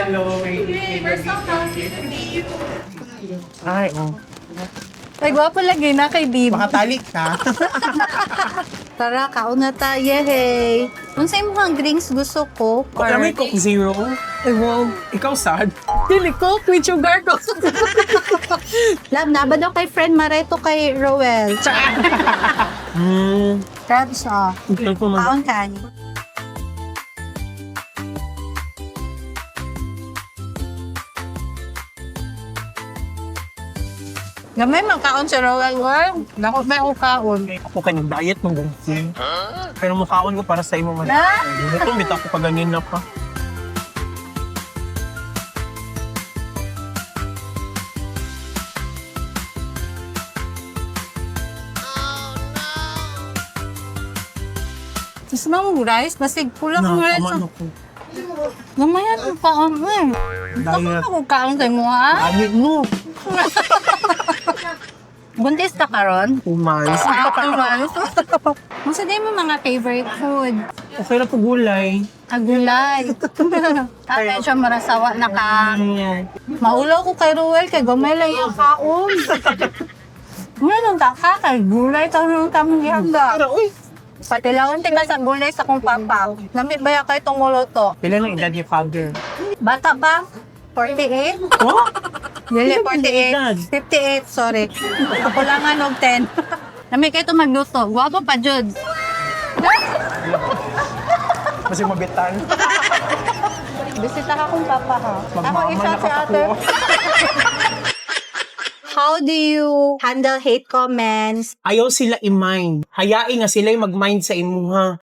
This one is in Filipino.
Hello, Ay, oh. Ay, gwapo lagi na kay Bib. Makatalik ka. Tara, kaon na tayo, hey. Kung sa imong drinks gusto ko, Alam mo yung Coke Zero? Ay, wow. Ikaw sad? Dili ko, with sugar ko. Love, naba daw kay friend Mareto kay Roel. Tabs, oh. Ito po man. Kaon ka. Gamay man kaon si Roel. Nako, may ako kaon. Ako kanyang diet ng gansin. Pero mukhaon ko para sa imo man. Na? Ito, bita ko paganin na pa. Gusto mo rice? Basig kulang ng rice. Nakakaman ako. Gamay ang kaon mo eh. Gusto Diet. mo kaon sa mo ha? Diet mo. Buntis ka karon? Umalis. Masa din mo mga favorite food? Okay na po gulay. Agulay. Tapos siya marasawa na ka. Ayan. Maulaw ko kay Ruel, kay gamay lang yung kaon. Muna nung taka, kay gulay tayo nung tamang ihanda. Pero, uy. Patilawan tika sa gulay sa kong papa. Namit ba kay itong muluto? Pila ng edad yung father? Bata pa? 48? Oh? Dili, Edad. 48. 58, sorry. Kakulangan og 10. Namit kayo ito magluto. Guwapo pa, Jud. Kasi mabitan. Bisita ka kong papa ha. Ako Magmama isa na si ate. katakuha. How do you handle hate comments? Ayaw sila i-mind. Hayain nga sila yung mag-mind sa imuha.